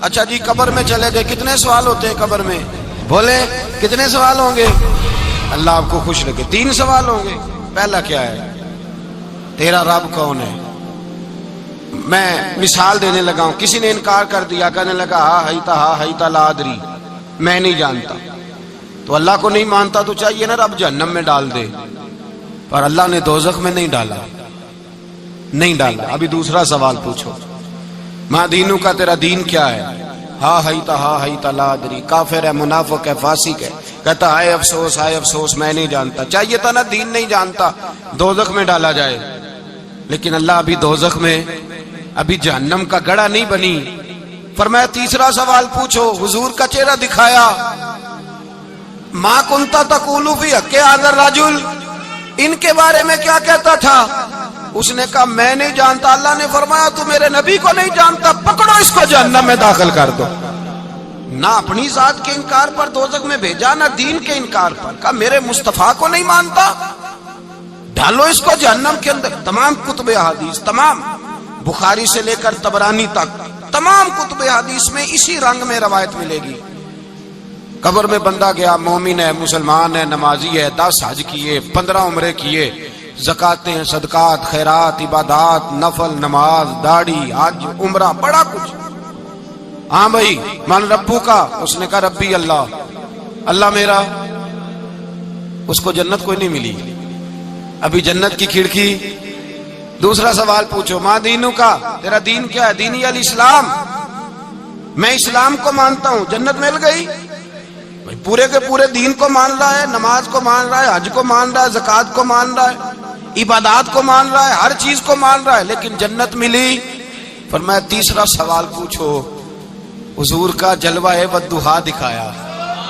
اچھا جی قبر میں چلے گئے، کتنے سوال ہوتے ہیں قبر میں؟ بولے کتنے سوال ہوں گے؟ اللہ آپ کو خوش رکھے، 3 سوال ہوں گے۔ پہلا کیا ہے؟ تیرا رب کون ہے؟ میں مثال دینے لگا ہوں، کسی نے انکار کر دیا، کہنے لگا ہا ہیتا لا ادری، میں نہیں جانتا۔ تو اللہ کو نہیں مانتا تو چاہیے نا رب جہنم میں ڈال دے، پر اللہ نے دوزخ میں نہیں ڈالا، نہیں ڈالا۔ ابھی دوسرا سوال پوچھو، ماں دینوں کا، تیرا دین کیا ہے؟ ہا ہیتا لا ادری، کافر ہے، منافق ہے، فاسق ہے، کہتا ہائے افسوس میں نہیں جانتا۔ چاہیے تھا نا دین نہیں جانتا دوزخ میں ڈالا جائے، لیکن اللہ ابھی دوزخ میں، ابھی جہنم کا گڑھا نہیں بنی۔ فرمایا تیسرا سوال پوچھو، حضور کا چہرہ دکھایا، ما کنتا تقول فی حق ھذا الرجل، ان کے بارے میں کیا کہتا تھا؟ اس نے کہا میں نہیں جانتا۔ اللہ نے فرمایا تو میرے نبی کو نہیں جانتا، پکڑو اس کو جہنم میں داخل کر دو۔ نہ اپنی ذات کے انکار پر دوزخ میں بھیجا، نہ دین کے انکار پر، کہا میرے مصطفیٰ کو نہیں مانتا، ڈالو اس کو جہنم کے اندر۔ تمام کتب حدیث، تمام بخاری سے لے کر طبرانی تک، تمام کتب حدیث میں اسی رنگ میں روایت ملے گی۔ قبر میں بندہ گیا، مومن ہے، مسلمان ہے، نمازی ہے، 10 حج کیے، 15 عمرے کیے، زکاتیں، صدقات، خیرات، عبادات، نفل، نماز، داڑھی، حج، عمرہ، بڑا کچھ۔ ہاں بھائی من ربو کا، اس نے کہا ربی اللہ، اللہ میرا۔ اس کو جنت کوئی نہیں ملی، ابھی جنت کی کھڑکی۔ دوسرا سوال پوچھو، ماں دینوں کا، تیرا دین کیا ہے؟ دینی الاسلام، میں اسلام کو مانتا ہوں، جنت مل گئی۔ بھائی پورے کے پورے دین کو مان رہا ہے، نماز کو مان رہا ہے، حج کو مان رہا ہے، زکات کو مان رہا ہے، عبادات کو مان رہا ہے، ہر چیز کو مان رہا ہے، لیکن جنت ملی۔ فرمایا تیسرا سوال پوچھو، حضور کا جلوہ والضحیٰ دکھایا۔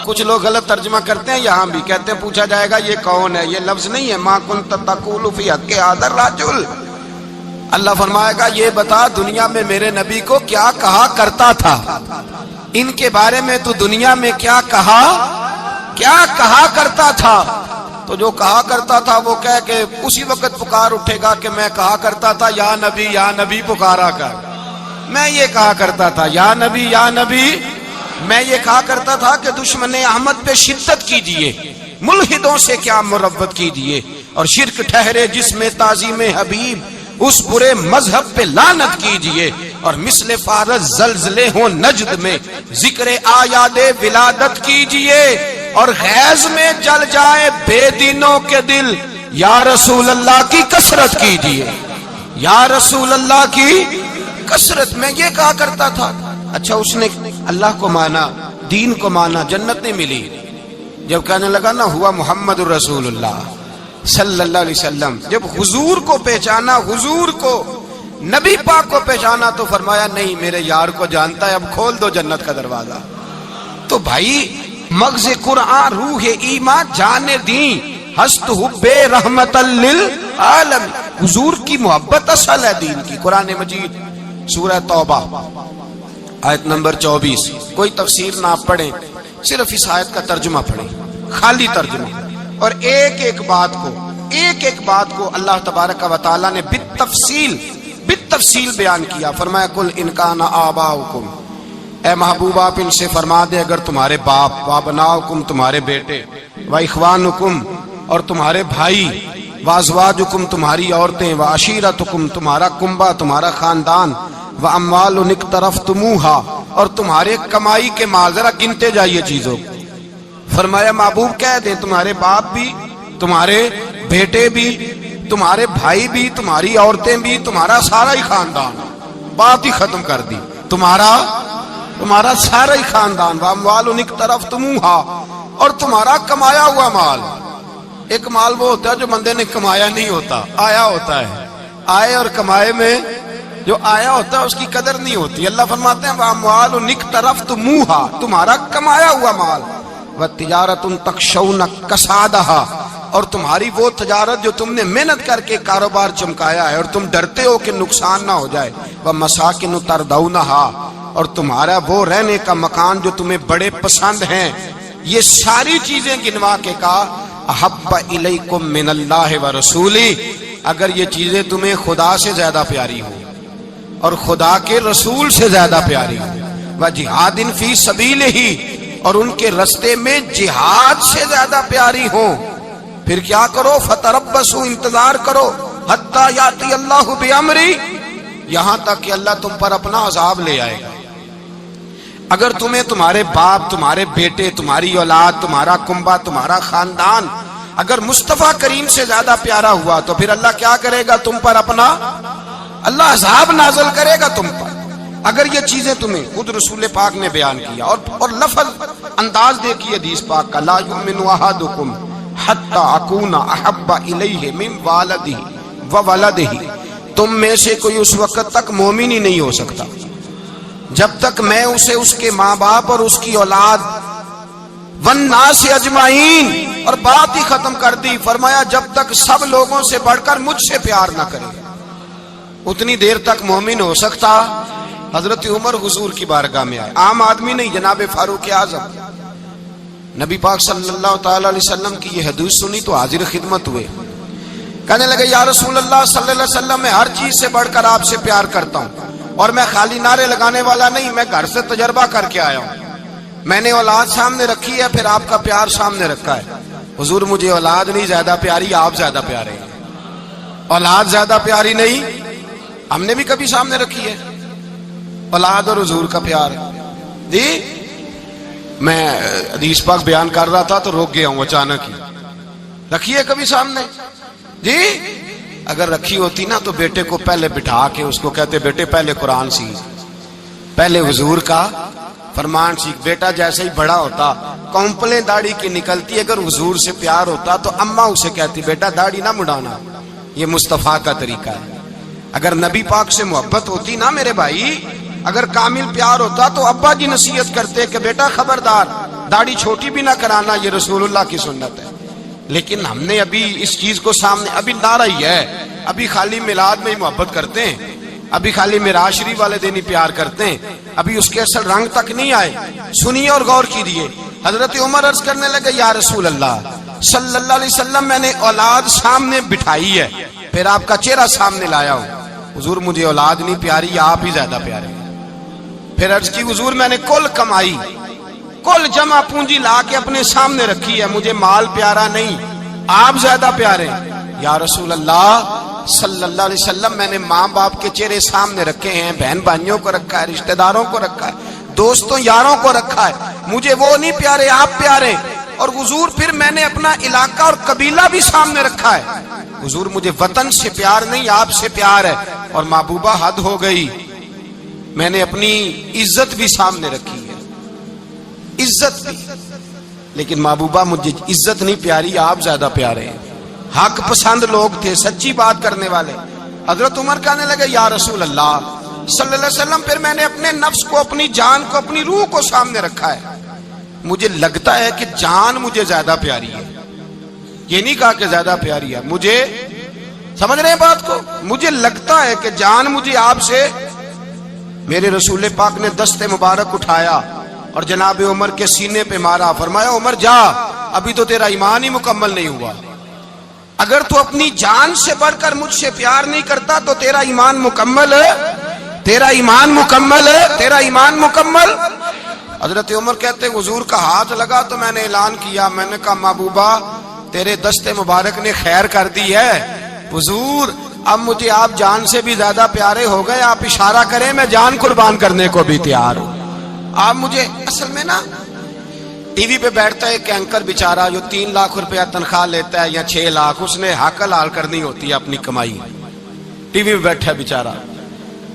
کچھ لوگ غلط ترجمہ کرتے ہیں، یہاں بھی کہتے ہیں پوچھا جائے گا یہ کون ہے، یہ لفظ نہیں ہے، ما کنت تقول فی حق ھذا الرجل۔ اللہ فرمائے گا یہ بتا دنیا میں میرے نبی کو کیا کہا کرتا تھا، ان کے بارے میں تو دنیا میں کیا کہا کرتا تھا۔ تو جو کہا کرتا تھا وہ کہہ کے اسی وقت پکار اٹھے گا کہ میں کہا کرتا تھا یا نبی پکارا کر، میں یہ کہا کرتا تھا یا نبی، میں یہ کہا کرتا تھا کہ دشمن احمد پہ شدت کیجئے، ملحدوں سے کیا مروت کیجئے، اور شرک ٹھہرے جس میں تعظیم حبیب، اس برے مذہب پہ لعنت کیجئے، اور مثل فارس زلزلے ہوں نجد میں ذکر آیاد ولادت کیجئے، اور غیظ میں جل جائے بے دینوں کے دل، یا رسول اللہ کی کثرت کیجئے، یا رسول اللہ کی کثرت۔ میں یہ کہا کرتا تھا۔ اچھا اس نے اللہ کو مانا، دین کو مانا، جنت نہیں ملی۔ جب کہنے لگا نا ہوا محمد الرسول اللہ صلی اللہ علیہ وسلم، جب حضور کو پہچانا، حضور کو، نبی پاک کو پہچانا، تو فرمایا نہیں میرے یار کو جانتا ہے، اب کھول دو جنت کا دروازہ۔ تو بھائی مغز قرآن، روح ایمان، جان دین، ہست حب رحمت للعالم، حضور کی محبت اصل ہے دین کی۔ قرآن مجید سورہ توبہ آیت نمبر 24، کوئی تفسیر نہ آپ پڑھیں، صرف اس آیت کا ترجمہ پڑھیں، خالی ترجمہ، اور ایک ایک بات کو اللہ تبارک و تعالی نے بالتفصیل بیان کیا۔ فرمایا کل ان کان آباؤکم، اے محبوب آپ ان سے فرما دے اگر تمہارے باپ، وابناؤکم تمہارے بیٹے، واخوانکم اور تمہارے بھائی، وازواجکم تمہاری عورتیں، وعشیرتکم تمہارا کنبہ، تمہارا خاندان، واموال اقترفتموہا اور تمہارے کمائی کے مال، ذرا گنتے جائیے چیزوں۔ فرمایا محبوب کہہ دیں تمہارے باپ بھی، تمہارے بیٹے بھی، تمہارے بھائی بھی، تمہاری عورتیں بھی، تمہارا سارا ہی خاندان، بات ہی ختم کر دی، تمہارا سارا ہی خاندان، واموال اقترفتموہا اور تمہارا کمایا ہوا مال۔ ایک مال وہ ہوتا ہے جو بندے نے کمایا نہیں ہوتا، آیا ہوتا ہے، آئے اور کمائے میں جو آیا ہوتا ہے اس کی قدر نہیں ہوتی۔ اللہ فرماتے ہیں واموال اقترفتموہا، تمہارا کمایا ہوا مال، وتجارۃ تخشون کسادہا اور تمہاری وہ تجارت جو تم نے محنت کر کے کاروبار چمکایا ہے اور تم ڈرتے ہو کہ نقصان نہ ہو جائے، ومساکن ترضونہا اور تمہارا وہ رہنے کا مکان جو تمہیں بڑے پسند ہیں۔ یہ ساری چیزیں گنوا کے کہا احب الیکم من اللہ ورسولہ، اگر یہ چیزیں تمہیں خدا سے زیادہ پیاری ہوں اور خدا کے رسول سے زیادہ پیاری ہوں، وجہاد فی سبیلہ، اور ان کے رستے میں جہاد سے زیادہ پیاری ہو، پھر کیا کرو؟ فتربصوا، انتظار کرو، حتی یاتی اللہ بامری، یہاں تک کہ اللہ تم پر اپنا عذاب لے آئے گا۔ اگر تمہیں تمہارے باپ، تمہارے بیٹے، تمہاری اولاد، تمہارا کنبہ، تمہارا خاندان اگر مصطفیٰ کریم سے زیادہ پیارا ہوا تو پھر اللہ کیا کرے گا تم پر؟ اپنا اللہ عذاب نازل کرے گا تم پر۔ اگر یہ چیزیں تمہیں خود رسول پاک نے بیان کیا اور لفظ انداز دیکھیے حدیث پاک کا، لا یؤمن احدکم حتی اکون احب الیہ من والدہ وولدہ، تم میں سے کوئی اس وقت تک مومن ہی نہیں ہو سکتا جب تک میں اسے اس کے ماں باپ اور اس کی اولاد والناس اجمعین، اور بات ہی ختم کر دی، فرمایا جب تک سب لوگوں سے بڑھ کر مجھ سے پیار نہ کرے اتنی دیر تک مومن ہو سکتا۔ حضرت عمر حضور کی بارگاہ میں آئے، عام آدمی نہیں، جناب فاروق اعظم، نبی پاک صلی اللہ تعالی علیہ وسلم کی یہ حدیث سنی تو حاضر خدمت ہوئے، کہنے لگے یا رسول اللہ صلی اللہ علیہ وسلم، میں ہر چیز سے بڑھ کر آپ سے پیار کرتا ہوں، اور میں خالی نعرے لگانے والا نہیں، میں گھر سے تجربہ کر کے آیا ہوں، میں نے اولاد سامنے رکھی ہے، پھر آپ کا پیار سامنے رکھا ہے۔ حضور مجھے اولاد نہیں زیادہ پیاری، آپ زیادہ پیارے ہیں۔ اولاد زیادہ پیاری نہیں، ہم نے بھی کبھی سامنے رکھی ہے اولاد اور حضور کا پیار جی۔ میں حدیث پاک بیان کر رہا تھا تو روک گیا ہوں اچانک ہی، رکھی ہے کبھی سامنے جی؟ اگر رکھی ہوتی نا تو بیٹے کو پہلے بٹھا کے اس کو کہتے بیٹے پہلے قرآن سیکھ، پہلے حضور کا فرمان سیکھ۔ بیٹا جیسے ہی بڑا ہوتا، کونپلیں داڑھی کی نکلتی، اگر حضور سے پیار ہوتا تو اماں اسے کہتی بیٹا داڑھی نہ مڈانا، یہ مصطفیٰ کا طریقہ ہے۔ اگر نبی پاک سے محبت ہوتی نا میرے بھائی، اگر کامل پیار ہوتا تو ابا جی نصیحت کرتے کہ بیٹا خبردار داڑھی چھوٹی بھی نہ کرانا، یہ رسول اللہ کی سنت ہے۔ لیکن ہم نے ابھی اس چیز کو سامنے، ابھی نعرہ ہی ہے، ابھی خالی میلاد میں ہی محبت کرتے ہیں، ابھی خالی معراج شریف والے دن ہی پیار کرتے ہیں، ابھی اس کے اصل رنگ تک نہیں آئے۔ سنیے اور غور کیجیے، حضرت عمر عرض کرنے لگے یا رسول اللہ صلی اللہ علیہ وسلم، میں نے اولاد سامنے بٹھائی ہے، پھر آپ کا چہرہ سامنے لایا ہوں، حضور مجھے اولاد نہیں پیاری، آپ ہی زیادہ پیارے ہیں۔ پھر عرض کی حضور میں نے کل کمائی، کل جمع پونجی لا کے اپنے سامنے رکھی ہے، مجھے مال پیارا نہیں، آپ زیادہ پیارے ہیں۔ یا رسول اللہ صلی اللہ علیہ وسلم، میں نے ماں باپ کے چہرے سامنے رکھے ہیں، بہن بھائیوں کو رکھا ہے، رشتہ داروں کو رکھا ہے، دوستوں یاروں کو رکھا ہے، مجھے وہ نہیں پیارے، آپ پیارے۔ اور حضور پھر میں نے اپنا علاقہ اور قبیلہ بھی سامنے رکھا ہے، حضور مجھے وطن سے پیار نہیں، آپ سے پیار ہے۔ اور محبوبہ حد ہو گئی، میں نے اپنی عزت بھی سامنے رکھی ہے، عزت بھی، لیکن محبوبہ مجھے عزت نہیں پیاری، آپ زیادہ پیارے ہیں۔ حق پسند لوگ تھے، سچی بات کرنے والے۔ حضرت عمر کہنے لگے یا رسول اللہ صلی اللہ علیہ وسلم، پھر میں نے اپنے نفس کو، اپنی جان کو، اپنی روح کو سامنے رکھا ہے، مجھے لگتا ہے کہ جان مجھے زیادہ پیاری ہے، یہ نہیں کہا کہ زیادہ پیاری ہے، مجھے سمجھ رہے ہیں بات کو، مجھے لگتا ہے کہ جان مجھے آپ سے۔ میرے رسول پاک نے دست مبارک اٹھایا اور جناب عمر کے سینے پہ مارا، فرمایا عمر جا، ابھی تو تیرا ایمان ہی مکمل نہیں ہوا، اگر تو اپنی جان سے بڑھ کر مجھ سے پیار نہیں کرتا تو تیرا ایمان مکمل ہے، تیرا ایمان مکمل ہے، تیرا ایمان مکمل۔ حضرت عمر کہتے حضور کا ہاتھ لگا تو میں نے اعلان کیا، میں نے کہا محبوبہ تیرے دست مبارک نے خیر کر دی ہے، حضور اب مجھے آپ جان سے بھی زیادہ پیارے ہو گئے، آپ اشارہ کریں میں جان قربان کرنے کو بھی تیار ہوں۔ آپ مجھے، اصل میں نا ٹی وی پہ بیٹھتا ہے ایک اینکر بیچارہ جو 3 لاکھ روپیہ تنخواہ لیتا ہے یا 6 لاکھ، اس نے حق حلال کرنی ہوتی ہے اپنی کمائی، ٹی وی پہ بیٹھا ہے بیچارہ،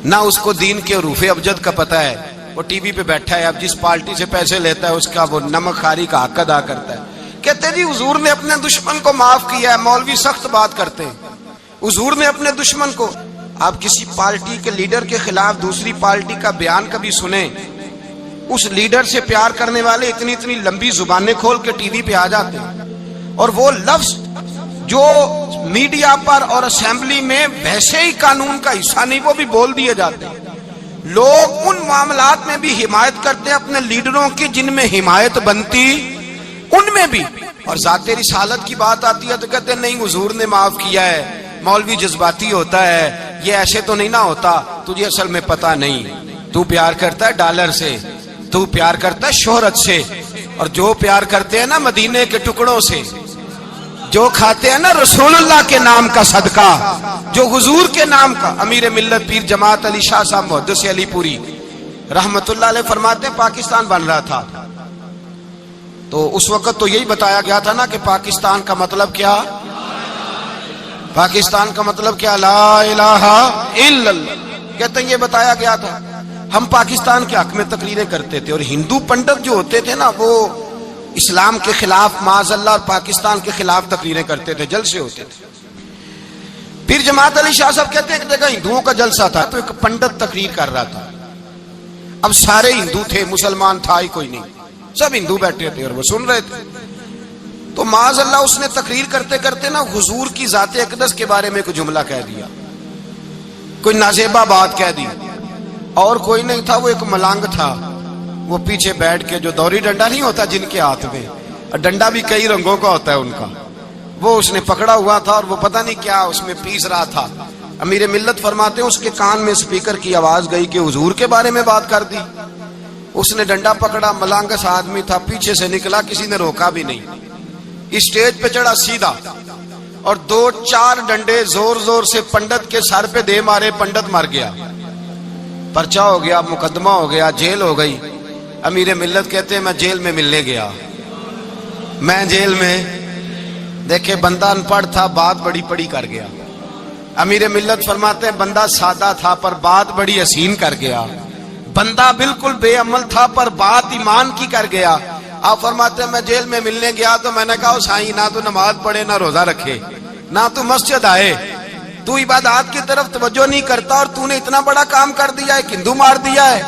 نہ اس کو دین کے حروف ابجد کا پتہ ہے، وہ ٹی وی پہ بیٹھا ہے، اب جس پارٹی سے پیسے لیتا ہے اس کا وہ نمک خاری کا حق ادا کرتا ہے۔ کہتے جی حضور نے اپنے دشمن کو معاف کیا ہے، مولوی سخت بات کرتے ہیں، حضور نے اپنے دشمن کو، آپ کسی پارٹی کے لیڈر کے خلاف دوسری پارٹی کا بیان کبھی سنیں، اس لیڈر سے پیار کرنے والے اتنی اتنی لمبی زبانیں کھول کے ٹی وی پہ آ جاتے ہیں، اور وہ لفظ جو میڈیا پر اور اسمبلی میں ویسے ہی قانون کا حصہ نہیں وہ بھی بول دیے جاتے ہیں۔ لوگ ان معاملات میں بھی حمایت کرتے ہیں اپنے لیڈروں کی جن میں حمایت بنتی ان میں بھی، اور ذات رسالت کی بات آتی ہے تو کہتے ہیں نہیں حضور نے معاف کیا ہے، مولوی جذباتی ہوتا ہے، یہ ایسے تو نہیں نہ ہوتا، تجھے اصل میں پتہ نہیں۔ تو پیار کرتا ہے ڈالر سے، تو پیار کرتا ہے شہرت سے، اور جو پیار کرتے ہیں نا مدینے کے ٹکڑوں سے، جو کھاتے ہیں نا رسول اللہ کے نام کا صدقہ، جو حضور کے نام کا۔ امیر ملت پیر جماعت علی شاہ صاحب محدث علی پوری رحمت اللہ علیہ فرماتے ہیں پاکستان بن رہا تھا تو اس وقت تو یہی بتایا گیا تھا نا کہ پاکستان کا مطلب کیا، پاکستان کا مطلب کیا، لا الہ الا اللہ، کہتے ہیں یہ بتایا گیا تھا۔ ہم پاکستان کے حق میں تقریریں کرتے تھے، اور ہندو پنڈت جو ہوتے تھے نا وہ اسلام کے خلاف معاذ اللہ اور پاکستان کے خلاف تقریریں کرتے تھے، جلسے ہوتے تھے۔ پیر جماعت علی شاہ صاحب کہتے ہیں ایک جگہ ہندوؤں کا جلسہ تھا تو ایک پنڈت تقریر کر رہا تھا۔ اب سارے ہندو تھے، مسلمان تھا ہی کوئی نہیں، سب ہندو بیٹھے تھے اور وہ سن رہے تھے۔ تو معاذ اللہ اس نے تقریر کرتے کرتے نا حضور کی ذات اقدس کے بارے میں کوئی جملہ کہہ دیا، کوئی نازیبہ بات کہہ دی، اور کوئی نہیں تھا، وہ ایک ملنگ تھا، وہ پیچھے بیٹھ کے، جو دوری ڈنڈا نہیں ہوتا جن کے ہاتھ میں، اور ڈنڈا بھی کئی رنگوں کا ہوتا ہے ان کا، وہ اس نے پکڑا ہوا تھا اور وہ پتہ نہیں کیا اس میں پیس رہا تھا۔ امیر ملت فرماتے ہیں اس کے کان میں سپیکر کی آواز گئی کہ حضور کے بارے میں بات کر دی۔ اس نے ڈنڈا پکڑا، ملنگس آدمی تھا، پیچھے سے نکلا، کسی نے روکا بھی نہیں، اسٹیج پہ چڑھا سیدھا، اور 2-4 ڈنڈے زور زور سے پنڈت کے سر پہ دے مارے، پنڈت مر گیا، پرچہ ہو گیا، مقدمہ ہو گیا، جیل ہو گئی۔ امیر ملت کہتے ہیں میں جیل میں ملنے گیا، میں جیل میں، دیکھے بندہ ان پڑھ تھا، بات بڑی پڑی کر گیا۔ امیر ملت فرماتے ہیں بندہ سادہ تھا پر بات بڑی حسین کر گیا، بندہ بالکل بے عمل تھا پر بات ایمان کی کر گیا۔ آپ فرماتے ہیں میں جیل میں ملنے گیا تو میں نے کہا سائیں نہ تو نماز پڑھے، نہ روزہ رکھے، نہ تو مسجد آئے، تو عبادات کی طرف توجہ نہیں کرتا، اور تو نے اتنا بڑا کام کر دیا ہے، ہندو مار دیا ہے۔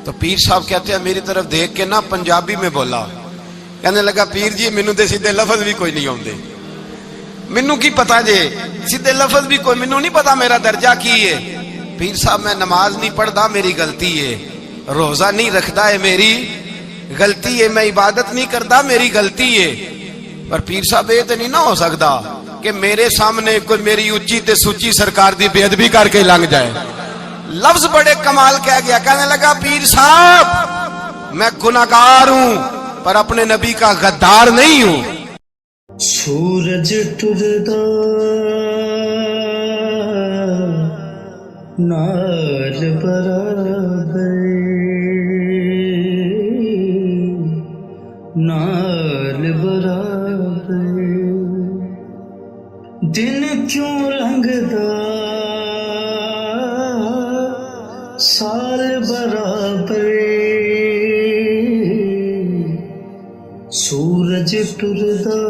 تو پیر صاحب کہتے ہیں میری طرف دیکھ کے نا پنجابی میں بولا، کہنے لگا پیر جی مینوں دے سیدھے لفظ بھی کوئی نہیں آوندے، مینوں کی پتا جے سیدھے لفظ بھی کوئی، مینوں نہیں پتا میرا درجہ کی ہے۔ پیر صاحب میں نماز نہیں پڑھدا میری غلطی ہے، روزہ نہیں رکھدا ہے میری غلطی ہے، میں عبادت نہیں کردا میری غلطی ہے، پر پیر صاحب یہ تو نہیں نہ ہو سکتا کہ میرے سامنے کوئی میری اچھی تے سچی سرکار دی بے ادبی کر کے لنگ جائے۔ لفظ بڑے کمال کہہ گیا، کہنے لگا پیر صاحب میں گناہگار ہوں پر اپنے نبی کا غدار نہیں ہوں۔ سورج ٹردا نال برابر، نال برابر، دن کیوں لنگدا سال برابر، سورج ٹردا